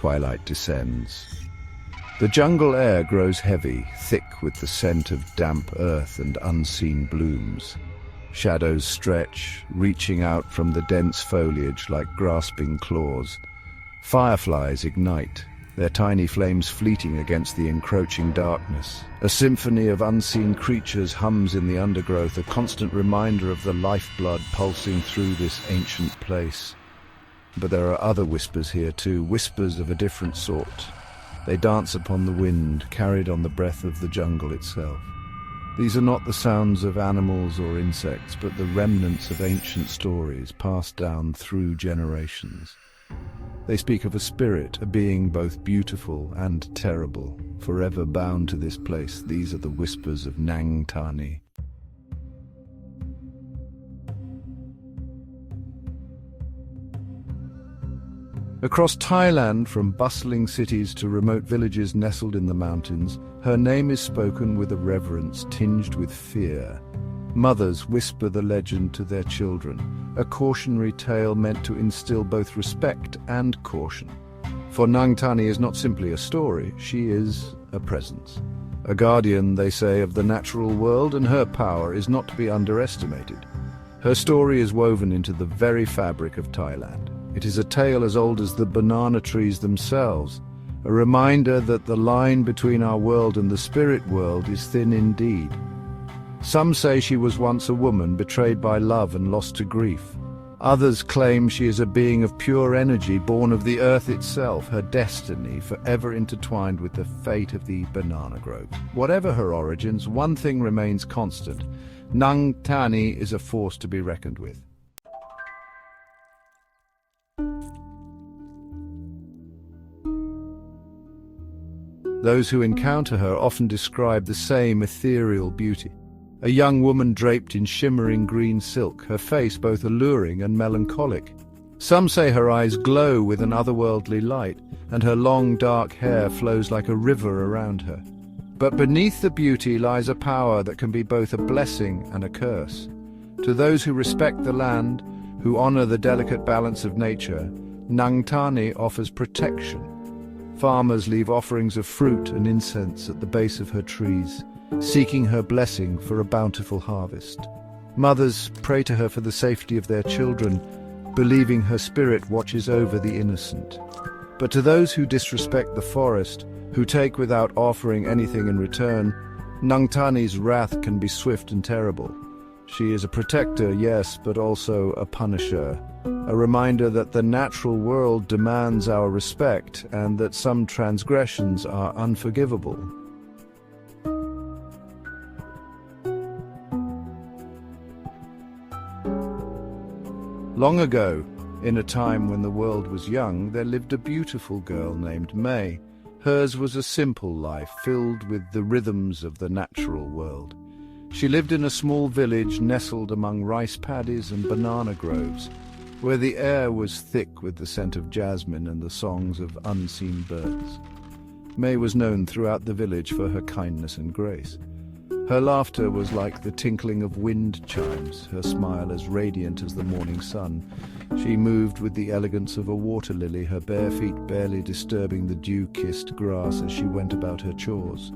twilight descends. The jungle air grows heavy, thick with the scent of damp earth and unseen blooms. Shadows stretch, reaching out from the dense foliage like grasping claws. Fireflies ignite, their tiny flames fleeting against the encroaching darkness. A symphony of unseen creatures hums in the undergrowth, a constant reminder of the lifeblood pulsing through this ancient place. But there are other whispers here too, whispers of a different sort. They dance upon the wind, carried on the breath of the jungle itself. These are not the sounds of animals or insects, but the remnants of ancient stories passed down through generations. They speak of a spirit, a being both beautiful and terrible, forever bound to this place. These are the whispers of Nang Tani. Across Thailand, from bustling cities to remote villages nestled in the mountains, her name is spoken with a reverence tinged with fear. Mothers whisper the legend to their children, a cautionary tale meant to instill both respect and caution. For Nang Tani is not simply a story, she is a presence. A guardian, they say, of the natural world, and her power is not to be underestimated. Her story is woven into the very fabric of Thailand. It is a tale as old as the banana trees themselves, a reminder that the line between our world and the spirit world is thin indeed. Some say she was once a woman betrayed by love and lost to grief. Others claim she is a being of pure energy, born of the earth itself, her destiny forever intertwined with the fate of the banana grove. Whatever her origins, one thing remains constant. Nang Tani is a force to be reckoned with. Those who encounter her often describe the same ethereal beauty. A young woman draped in shimmering green silk, her face both alluring and melancholic. Some say her eyes glow with an otherworldly light, and her long dark hair flows like a river around her. But beneath the beauty lies a power that can be both a blessing and a curse. To those who respect the land, who honor the delicate balance of nature, Nang Tani offers protection. Farmers leave offerings of fruit and incense at the base of her trees, seeking her blessing for a bountiful harvest. Mothers pray to her for the safety of their children, believing her spirit watches over the innocent. But to those who disrespect the forest, who take without offering anything in return, Nang Tani's wrath can be swift and terrible. She is a protector, yes, but also a punisher. A reminder that the natural world demands our respect and that some transgressions are unforgivable. Long ago, in a time when the world was young, there lived a beautiful girl named May. Hers was a simple life filled with the rhythms of the natural world. She lived in a small village nestled among rice paddies and banana groves, where the air was thick with the scent of jasmine and the songs of unseen birds. May was known throughout the village for her kindness and grace. Her laughter was like the tinkling of wind chimes, her smile as radiant as the morning sun. She moved with the elegance of a water lily, her bare feet barely disturbing the dew-kissed grass as she went about her chores.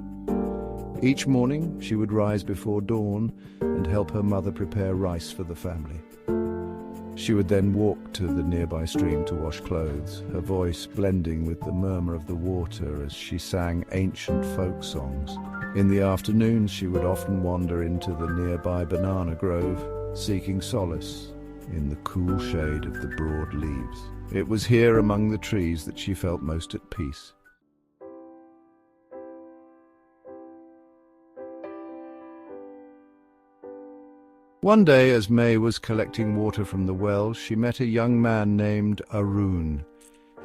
Each morning she would rise before dawn and help her mother prepare rice for the family. She would then walk to the nearby stream to wash clothes, her voice blending with the murmur of the water as she sang ancient folk songs. In the afternoons, she would often wander into the nearby banana grove, seeking solace in the cool shade of the broad leaves. It was here among the trees that she felt most at peace. One day, as May was collecting water from the well, she met a young man named Arun.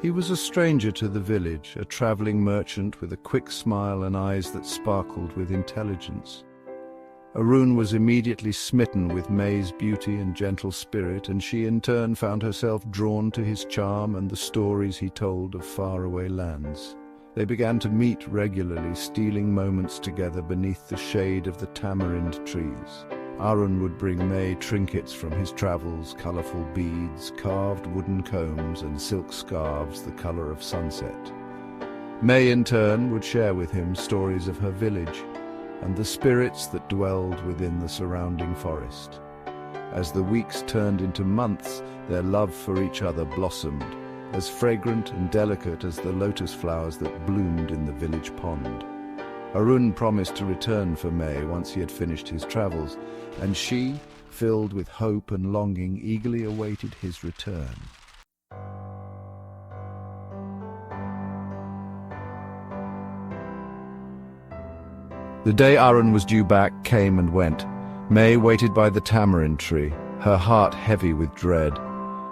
He was a stranger to the village, a traveling merchant with a quick smile and eyes that sparkled with intelligence. Arun was immediately smitten with May's beauty and gentle spirit, and she in turn found herself drawn to his charm and the stories he told of faraway lands. They began to meet regularly, stealing moments together beneath the shade of the tamarind trees. Arun would bring May trinkets from his travels, colourful beads, carved wooden combs and silk scarves the colour of sunset. May in turn would share with him stories of her village and the spirits that dwelled within the surrounding forest. As the weeks turned into months, their love for each other blossomed, as fragrant and delicate as the lotus flowers that bloomed in the village pond. Arun promised to return for May once he had finished his travels, and she, filled with hope and longing, eagerly awaited his return. The day Arun was due back came and went. May waited by the tamarind tree, her heart heavy with dread.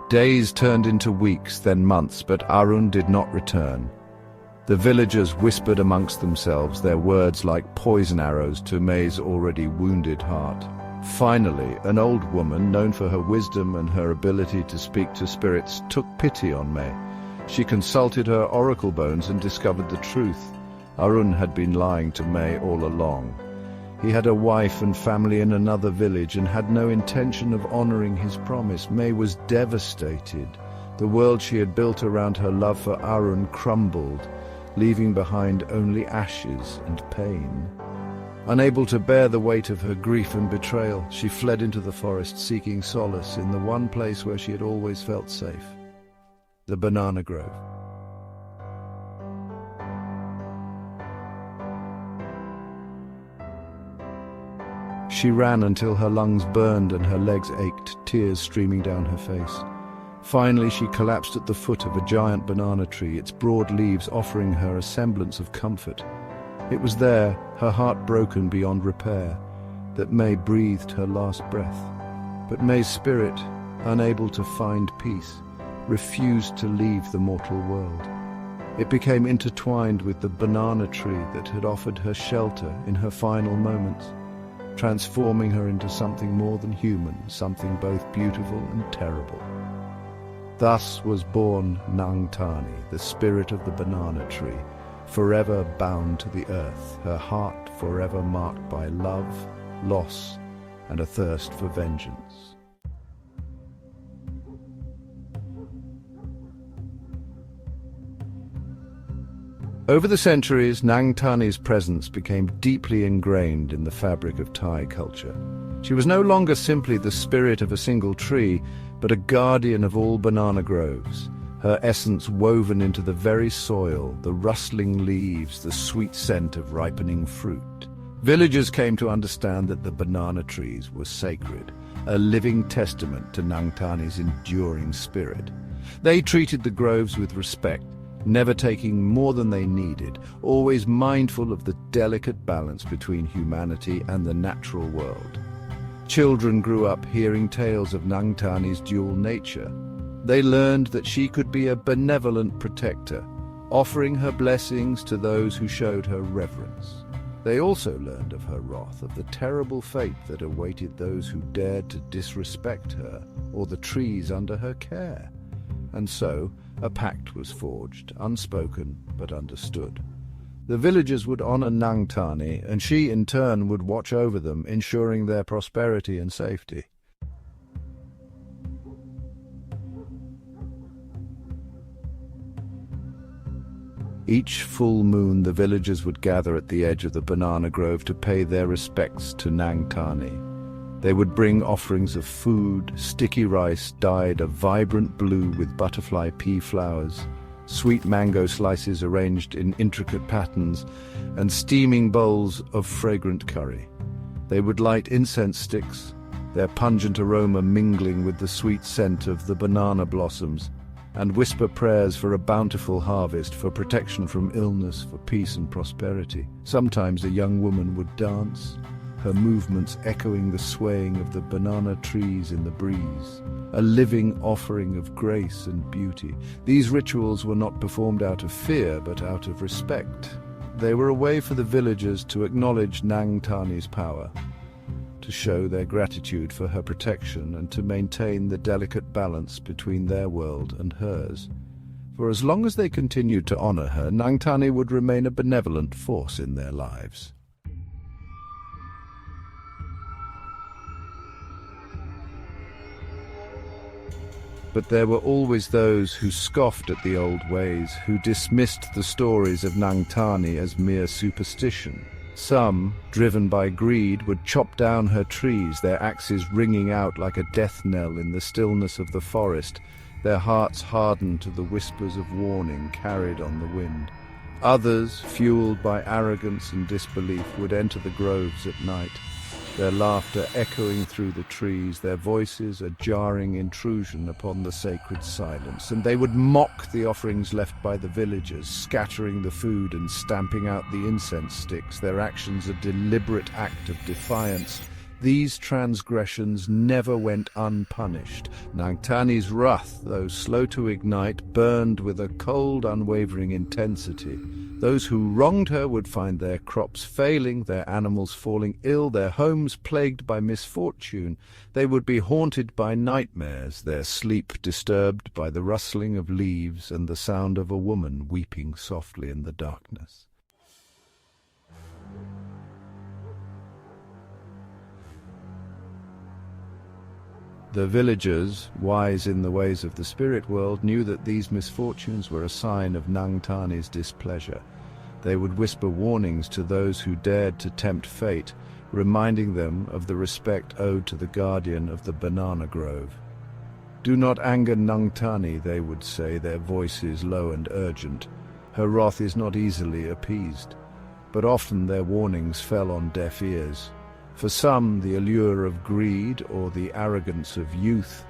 Days turned into weeks, then months, but Arun did not return. The villagers whispered amongst themselves, their words like poison arrows to May's already wounded heart. Finally, an old woman, known for her wisdom and her ability to speak to spirits, took pity on May. She consulted her oracle bones and discovered the truth. Arun had been lying to May all along. He had a wife and family in another village and had no intention of honoring his promise. May was devastated. The world she had built around her love for Arun crumbled, leaving behind only ashes and pain. Unable to bear the weight of her grief and betrayal, she fled into the forest, seeking solace in the one place where she had always felt safe: the banana grove. She ran until her lungs burned and her legs ached, tears streaming down her face. Finally, she collapsed at the foot of a giant banana tree, its broad leaves offering her a semblance of comfort. It was there, her heart broken beyond repair, that May breathed her last breath. But May's spirit, unable to find peace, refused to leave the mortal world. It became intertwined with the banana tree that had offered her shelter in her final moments, transforming her into something more than human, something both beautiful and terrible. Thus was born Nang Tani, the spirit of the banana tree, forever bound to the earth, her heart forever marked by love, loss, and a thirst for vengeance. Over the centuries, Nang Tani's presence became deeply ingrained in the fabric of Thai culture. She was no longer simply the spirit of a single tree, but a guardian of all banana groves, her essence woven into the very soil, the rustling leaves, the sweet scent of ripening fruit. Villagers came to understand that the banana trees were sacred, a living testament to Nang Tani's enduring spirit. They treated the groves with respect, never taking more than they needed, always mindful of the delicate balance between humanity and the natural world. Children grew up hearing tales of Nang Tani's dual nature. They learned that she could be a benevolent protector, offering her blessings to those who showed her reverence. They also learned of her wrath, of the terrible fate that awaited those who dared to disrespect her or the trees under her care. And so, a pact was forged, unspoken but understood. The villagers would honor Nang Tani, and she in turn would watch over them, ensuring their prosperity and safety. Each full moon, the villagers would gather at the edge of the banana grove to pay their respects to Nang Tani. They would bring offerings of food, sticky rice dyed a vibrant blue with butterfly pea flowers, sweet mango slices arranged in intricate patterns, and steaming bowls of fragrant curry. They would light incense sticks, their pungent aroma mingling with the sweet scent of the banana blossoms, and whisper prayers for a bountiful harvest, for protection from illness, for peace and prosperity. Sometimes a young woman would dance, her movements echoing the swaying of the banana trees in the breeze, a living offering of grace and beauty. These rituals were not performed out of fear, but out of respect. They were a way for the villagers to acknowledge Nang Tani's power, to show their gratitude for her protection, and to maintain the delicate balance between their world and hers. For as long as they continued to honor her, Nang Tani would remain a benevolent force in their lives. But there were always those who scoffed at the old ways, who dismissed the stories of Nang Tani as mere superstition. Some, driven by greed, would chop down her trees, their axes ringing out like a death knell in the stillness of the forest, their hearts hardened to the whispers of warning carried on the wind. Others, fueled by arrogance and disbelief, would enter the groves at night, their laughter echoing through the trees, their voices a jarring intrusion upon the sacred silence, and they would mock the offerings left by the villagers, scattering the food and stamping out the incense sticks, their actions a deliberate act of defiance. These transgressions never went unpunished. Nang Tani's wrath, though slow to ignite, burned with a cold, unwavering intensity. Those who wronged her would find their crops failing, their animals falling ill, their homes plagued by misfortune. They would be haunted by nightmares, their sleep disturbed by the rustling of leaves and the sound of a woman weeping softly in the darkness. The villagers, wise in the ways of the spirit world, knew that these misfortunes were a sign of Nang Tani's displeasure. They would whisper warnings to those who dared to tempt fate, reminding them of the respect owed to the guardian of the banana grove. "Do not anger Nang Tani," they would say, their voices low and urgent. "Her wrath is not easily appeased." But often their warnings fell on deaf ears. For some, the allure of greed or the arrogance of youth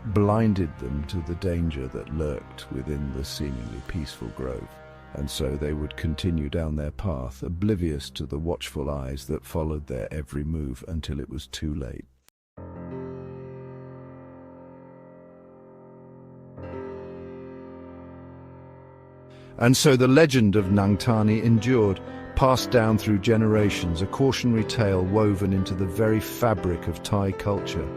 blinded them to the danger that lurked within the seemingly peaceful grove. And so they would continue down their path, oblivious to the watchful eyes that followed their every move until it was too late. And so the legend of Nang Tani endured, passed down through generations, a cautionary tale woven into the very fabric of Thai culture.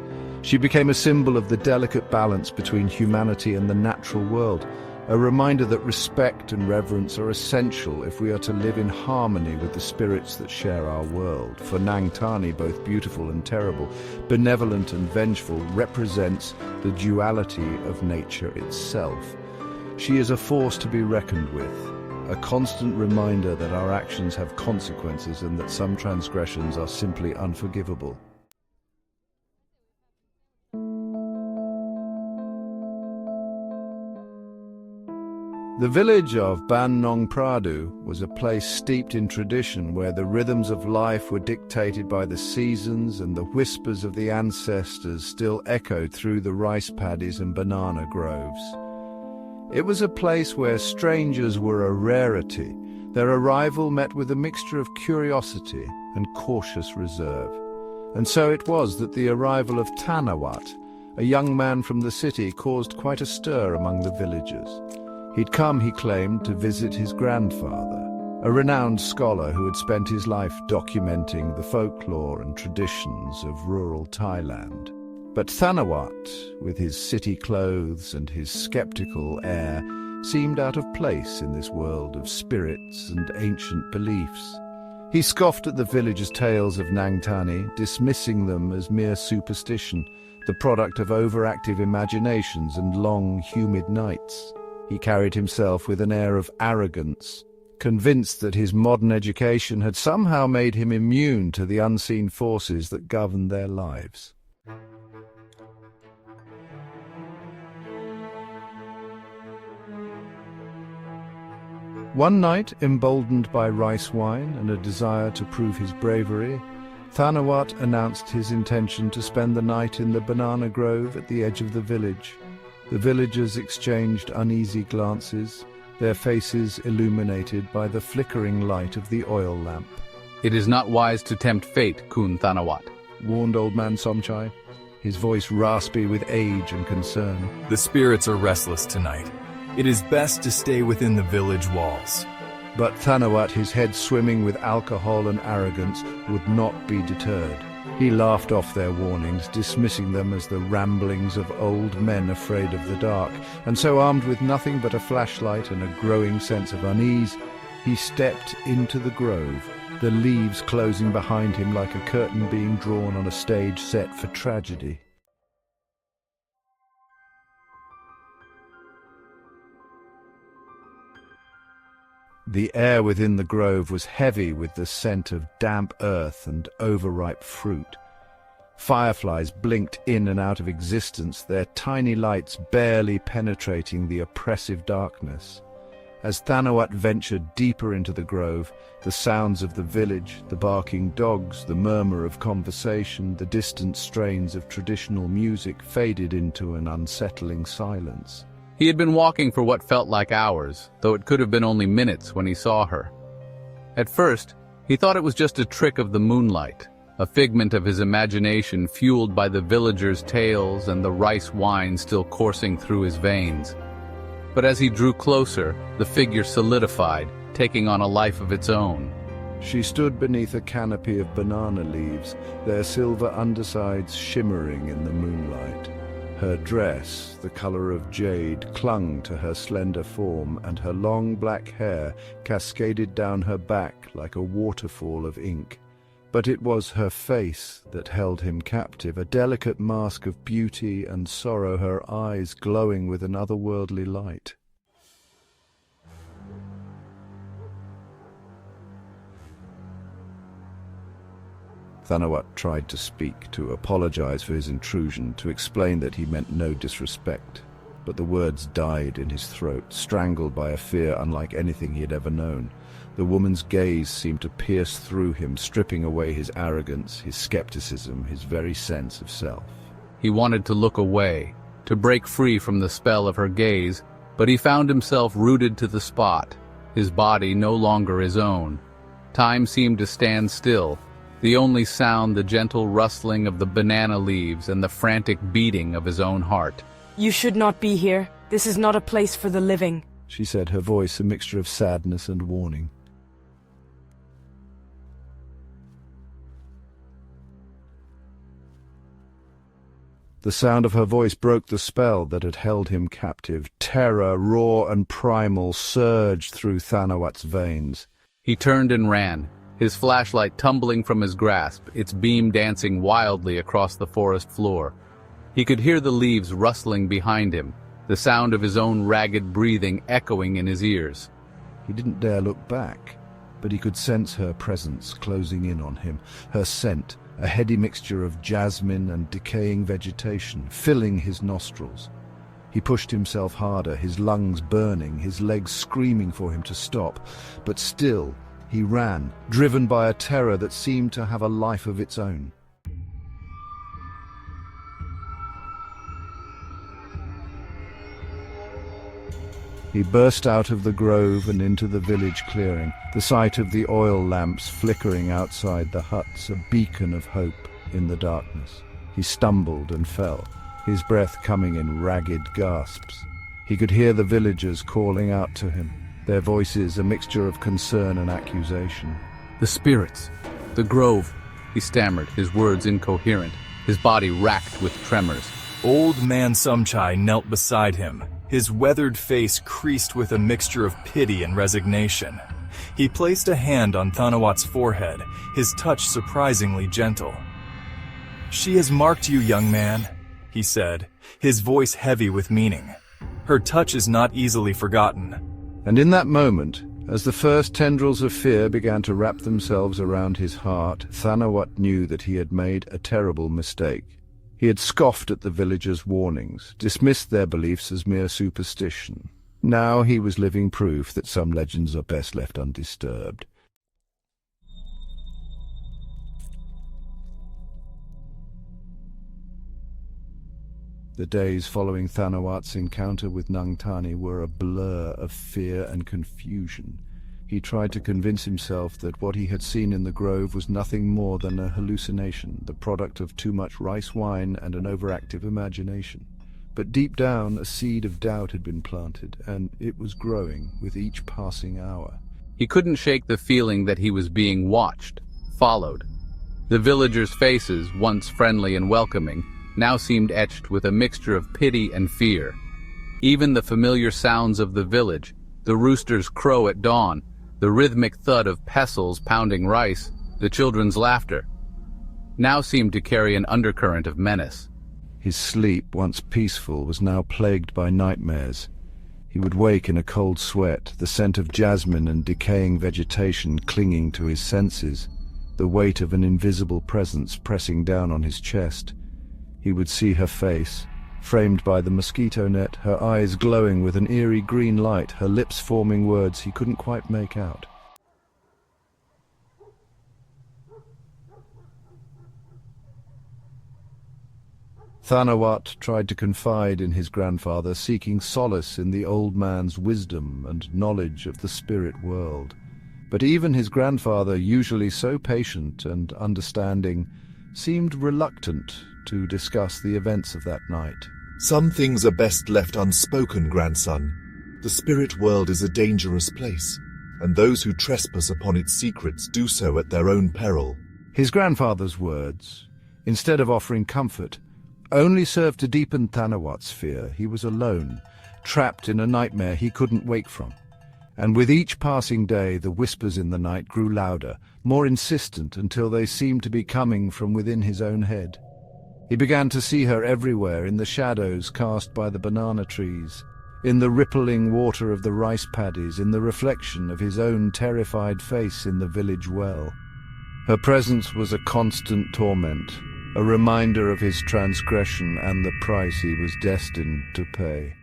She became a symbol of the delicate balance between humanity and the natural world, a reminder that respect and reverence are essential if we are to live in harmony with the spirits that share our world. For Nang Tani, both beautiful and terrible, benevolent and vengeful, represents the duality of nature itself. She is a force to be reckoned with, a constant reminder that our actions have consequences and that some transgressions are simply unforgivable. The village of Ban Nong Pradu was a place steeped in tradition where the rhythms of life were dictated by the seasons and the whispers of the ancestors still echoed through the rice paddies and banana groves. It was a place where strangers were a rarity, their arrival met with a mixture of curiosity and cautious reserve. And so it was that the arrival of Thanawat, a young man from the city, caused quite a stir among the villagers. He'd come, he claimed, to visit his grandfather, a renowned scholar who had spent his life documenting the folklore and traditions of rural Thailand. But Thanawat, with his city clothes and his skeptical air, seemed out of place in this world of spirits and ancient beliefs. He scoffed at the villagers' tales of Nang Tani, dismissing them as mere superstition, the product of overactive imaginations and long, humid nights. He carried himself with an air of arrogance, convinced that his modern education had somehow made him immune to the unseen forces that govern their lives. One night, emboldened by rice wine and a desire to prove his bravery, Thanawat announced his intention to spend the night in the banana grove at the edge of the village. The villagers exchanged uneasy glances, their faces illuminated by the flickering light of the oil lamp. "It is not wise to tempt fate, Kun Thanawat," warned old man Somchai, his voice raspy with age and concern. "The spirits are restless tonight. It is best to stay within the village walls." But Thanawat, his head swimming with alcohol and arrogance, would not be deterred. He laughed off their warnings, dismissing them as the ramblings of old men afraid of the dark, and so, armed with nothing but a flashlight and a growing sense of unease, he stepped into the grove, the leaves closing behind him like a curtain being drawn on a stage set for tragedy. The air within the grove was heavy with the scent of damp earth and overripe fruit. Fireflies blinked in and out of existence, their tiny lights barely penetrating the oppressive darkness. As Thanawat ventured deeper into the grove, the sounds of the village, the barking dogs, the murmur of conversation, the distant strains of traditional music faded into an unsettling silence. He had been walking for what felt like hours, though it could have been only minutes when he saw her. At first, he thought it was just a trick of the moonlight, a figment of his imagination fueled by the villagers' tales and the rice wine still coursing through his veins. But as he drew closer, the figure solidified, taking on a life of its own. She stood beneath a canopy of banana leaves, their silver undersides shimmering in the moonlight. Her dress, the color of jade, clung to her slender form, and her long black hair cascaded down her back like a waterfall of ink. But it was her face that held him captive, a delicate mask of beauty and sorrow, her eyes glowing with an otherworldly light. Thanawat tried to speak, to apologize for his intrusion, to explain that he meant no disrespect. But the words died in his throat, strangled by a fear unlike anything he had ever known. The woman's gaze seemed to pierce through him, stripping away his arrogance, his skepticism, his very sense of self. He wanted to look away, to break free from the spell of her gaze, but he found himself rooted to the spot, his body no longer his own. Time seemed to stand still, the only sound the gentle rustling of the banana leaves and the frantic beating of his own heart. "You should not be here. This is not a place for the living," she said, her voice a mixture of sadness and warning. The sound of her voice broke the spell that had held him captive. Terror, raw and primal, surged through Thanawat's veins. He turned and ran, his flashlight tumbling from his grasp, its beam dancing wildly across the forest floor. He could hear the leaves rustling behind him, the sound of his own ragged breathing echoing in his ears. He didn't dare look back, but he could sense her presence closing in on him, her scent, a heady mixture of jasmine and decaying vegetation, filling his nostrils. He pushed himself harder, his lungs burning, his legs screaming for him to stop, but still he ran, driven by a terror that seemed to have a life of its own. He burst out of the grove and into the village clearing, the sight of the oil lamps flickering outside the huts, a beacon of hope in the darkness. He stumbled and fell, his breath coming in ragged gasps. He could hear the villagers calling out to him, their voices a mixture of concern and accusation. "The spirits, the grove," he stammered, his words incoherent, his body racked with tremors. Old man Sumchai knelt beside him, his weathered face creased with a mixture of pity and resignation. He placed a hand on Thanawat's forehead, his touch surprisingly gentle. "She has marked you, young man," he said, his voice heavy with meaning. "Her touch is not easily forgotten." And in that moment, as the first tendrils of fear began to wrap themselves around his heart, Thanawat knew that he had made a terrible mistake. He had scoffed at the villagers' warnings, dismissed their beliefs as mere superstition. Now he was living proof that some legends are best left undisturbed. The days following Thanawat's encounter with Nang Tani were a blur of fear and confusion. He tried to convince himself that what he had seen in the grove was nothing more than a hallucination, the product of too much rice wine and an overactive imagination. But deep down, a seed of doubt had been planted, and it was growing with each passing hour. He couldn't shake the feeling that he was being watched, followed. The villagers' faces, once friendly and welcoming, now seemed etched with a mixture of pity and fear. Even the familiar sounds of the village, the rooster's crow at dawn, the rhythmic thud of pestles pounding rice, the children's laughter, now seemed to carry an undercurrent of menace. His sleep, once peaceful, was now plagued by nightmares. He would wake in a cold sweat, the scent of jasmine and decaying vegetation clinging to his senses, the weight of an invisible presence pressing down on his chest. He would see her face, framed by the mosquito net, her eyes glowing with an eerie green light, her lips forming words he couldn't quite make out. Thanawat tried to confide in his grandfather, seeking solace in the old man's wisdom and knowledge of the spirit world. But even his grandfather, usually so patient and understanding, seemed reluctant to discuss the events of that night. Some things are best left unspoken, grandson. The spirit world is a dangerous place, and those who trespass upon its secrets do so at their own peril. His grandfather's words, instead of offering comfort, only served to deepen Thanawat's fear. He was alone, trapped in a nightmare he couldn't wake from. And with each passing day, the whispers in the night grew louder, more insistent, until they seemed to be coming from within his own head. He began to see her everywhere, in the shadows cast by the banana trees, in the rippling water of the rice paddies, in the reflection of his own terrified face in the village well. Her presence was a constant torment, a reminder of his transgression and the price he was destined to pay.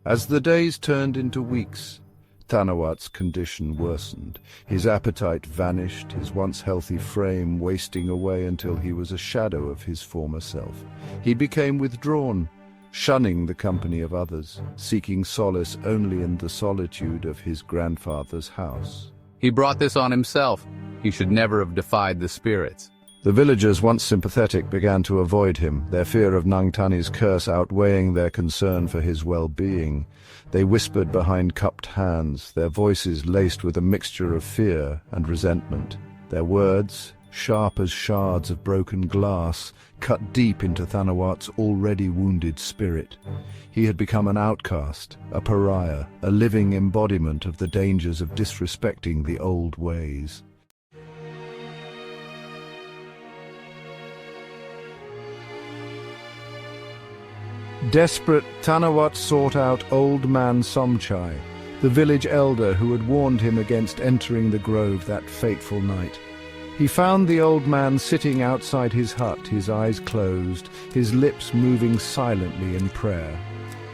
As the days turned into weeks, Thanawat's condition worsened. His appetite vanished, his once healthy frame wasting away until he was a shadow of his former self. He became withdrawn, shunning the company of others, seeking solace only in the solitude of his grandfather's house. He brought this on himself. He should never have defied the spirits. The villagers, once sympathetic, began to avoid him, their fear of Nang Tani's curse outweighing their concern for his well-being. They whispered behind cupped hands, their voices laced with a mixture of fear and resentment. Their words, sharp as shards of broken glass, cut deep into Thanawat's already wounded spirit. He had become an outcast, a pariah, a living embodiment of the dangers of disrespecting the old ways. Desperate, Thanawat sought out old man Somchai, the village elder who had warned him against entering the grove that fateful night. He found the old man sitting outside his hut, his eyes closed, his lips moving silently in prayer.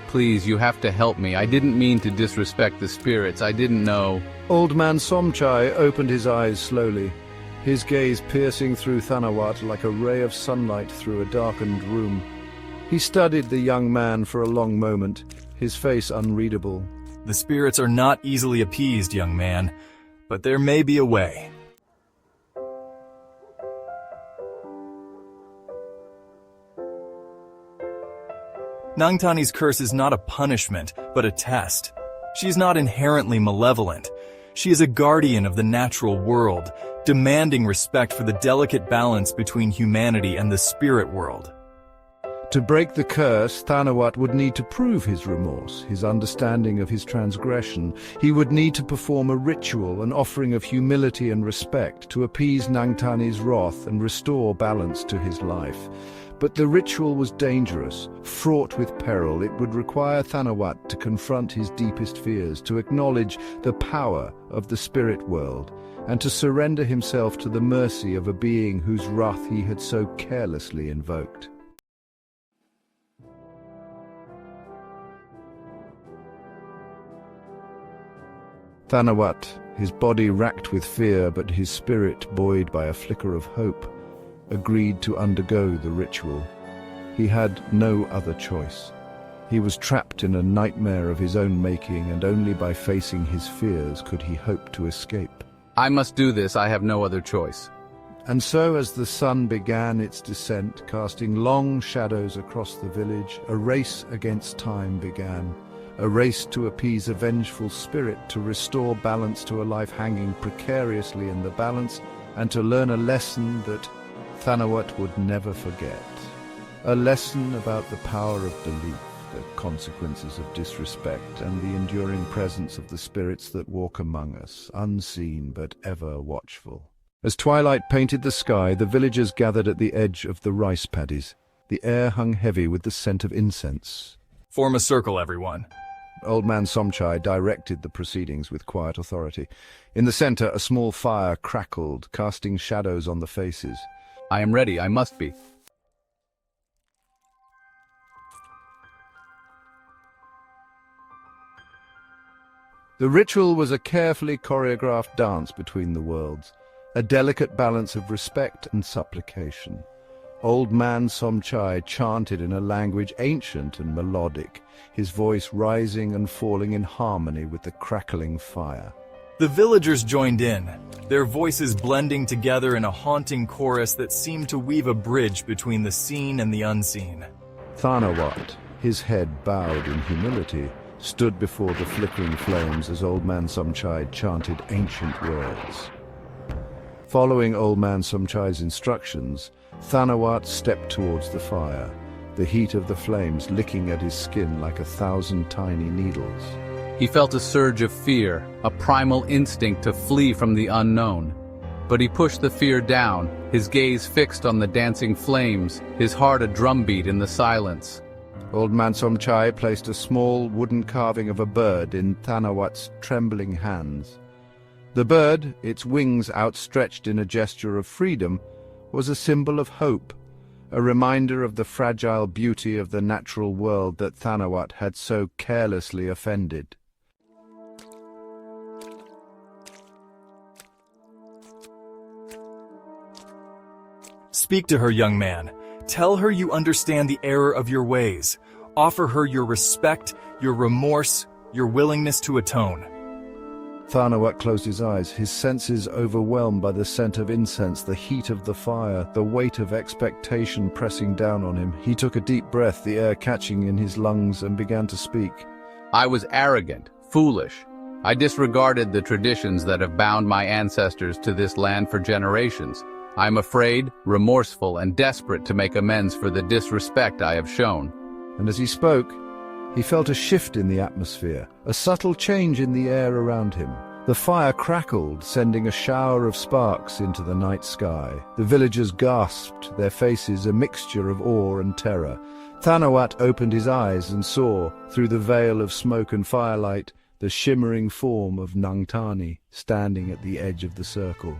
Please, you have to help me. I didn't mean to disrespect the spirits. I didn't know. Old man Somchai opened his eyes slowly, his gaze piercing through Thanawat like a ray of sunlight through a darkened room. He studied the young man for a long moment, his face unreadable. The spirits are not easily appeased, young man, but there may be a way. Nang Tani's curse is not a punishment, but a test. She is not inherently malevolent. She is a guardian of the natural world, demanding respect for the delicate balance between humanity and the spirit world. To break the curse, Thanawat would need to prove his remorse, his understanding of his transgression. He would need to perform a ritual, an offering of humility and respect, to appease Nang Tani's wrath and restore balance to his life. But the ritual was dangerous, fraught with peril. It would require Thanawat to confront his deepest fears, to acknowledge the power of the spirit world, and to surrender himself to the mercy of a being whose wrath he had so carelessly invoked. Thanawat, his body racked with fear but his spirit buoyed by a flicker of hope, agreed to undergo the ritual. He had no other choice. He was trapped in a nightmare of his own making, and only by facing his fears could he hope to escape. I must do this. I have no other choice. And so, as the sun began its descent, casting long shadows across the village, a race against time began. A race to appease a vengeful spirit, to restore balance to a life hanging precariously in the balance, and to learn a lesson that Thanawat would never forget. A lesson about the power of belief, the consequences of disrespect, and the enduring presence of the spirits that walk among us, unseen but ever watchful. As twilight painted the sky, the villagers gathered at the edge of the rice paddies. The air hung heavy with the scent of incense. Form a circle, everyone. Old Man Somchai directed the proceedings with quiet authority. In the center, a small fire crackled, casting shadows on the faces. I am ready, I must be. The ritual was a carefully choreographed dance between the worlds, a delicate balance of respect and supplication. Old Man Somchai chanted in a language ancient and melodic, his voice rising and falling in harmony with the crackling fire. The villagers joined in, their voices blending together in a haunting chorus that seemed to weave a bridge between the seen and the unseen. Thanawat, his head bowed in humility, stood before the flickering flames as Old Man Somchai chanted ancient words. Following Old Man Somchai's instructions, Thanawat stepped towards the fire, the heat of the flames licking at his skin like 1,000 tiny needles. He felt a surge of fear, a primal instinct to flee from the unknown. But he pushed the fear down, his gaze fixed on the dancing flames, his heart a drumbeat in the silence. Old Man Somchai placed a small wooden carving of a bird in Thanawat's trembling hands. The bird, its wings outstretched in a gesture of freedom, was a symbol of hope, a reminder of the fragile beauty of the natural world that Thanawat had so carelessly offended. Speak to her, young man. Tell her you understand the error of your ways. Offer her your respect, your remorse, your willingness to atone. Thanawat closed his eyes, his senses overwhelmed by the scent of incense, the heat of the fire, the weight of expectation pressing down on him. He took a deep breath, the air catching in his lungs, and began to speak. I was arrogant, foolish. I disregarded the traditions that have bound my ancestors to this land for generations. I am afraid, remorseful, and desperate to make amends for the disrespect I have shown. And as he spoke, he felt a shift in the atmosphere, a subtle change in the air around him. The fire crackled, sending a shower of sparks into the night sky. The villagers gasped, their faces a mixture of awe and terror. Thanawat opened his eyes and saw, through the veil of smoke and firelight, the shimmering form of Nang Tani standing at the edge of the circle.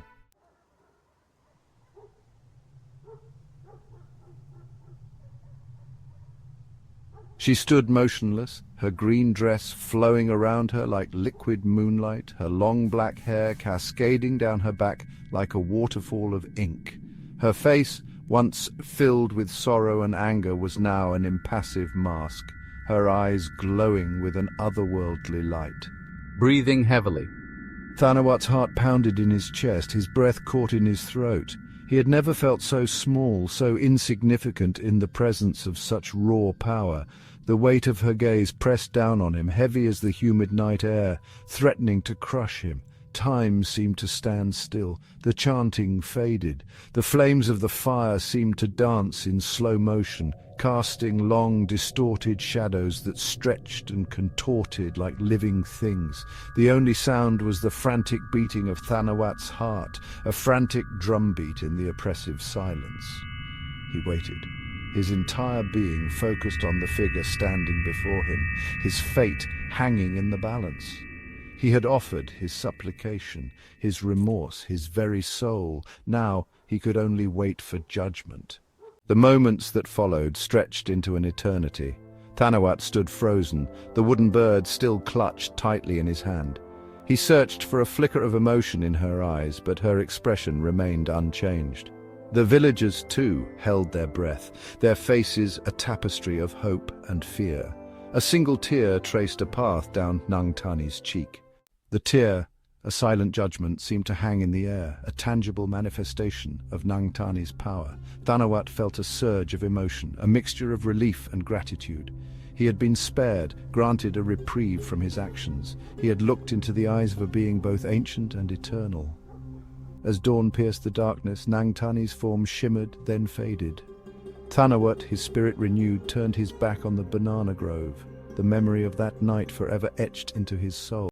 She stood motionless, her green dress flowing around her like liquid moonlight, her long black hair cascading down her back like a waterfall of ink. Her face, once filled with sorrow and anger, was now an impassive mask, her eyes glowing with an otherworldly light. Breathing heavily, Thanawat's heart pounded in his chest, his breath caught in his throat. He had never felt so small, so insignificant in the presence of such raw power. The weight of her gaze pressed down on him, heavy as the humid night air, threatening to crush him. Time seemed to stand still. The chanting faded. The flames of the fire seemed to dance in slow motion, casting long, distorted shadows that stretched and contorted like living things. The only sound was the frantic beating of Thanawat's heart, a frantic drumbeat in the oppressive silence. He waited, his entire being focused on the figure standing before him, his fate hanging in the balance. He had offered his supplication, his remorse, his very soul. Now he could only wait for judgment. The moments that followed stretched into an eternity. Thanawat stood frozen, the wooden bird still clutched tightly in his hand. He searched for a flicker of emotion in her eyes, but her expression remained unchanged. The villagers, too, held their breath, their faces a tapestry of hope and fear. A single tear traced a path down Nang Tani's cheek. The tear, a silent judgment, seemed to hang in the air, a tangible manifestation of Nang Tani's power. Thanawat felt a surge of emotion, a mixture of relief and gratitude. He had been spared, granted a reprieve from his actions. He had looked into the eyes of a being both ancient and eternal. As dawn pierced the darkness, Nang Tani's form shimmered, then faded. Thanawat, his spirit renewed, turned his back on the banana grove, the memory of that night forever etched into his soul.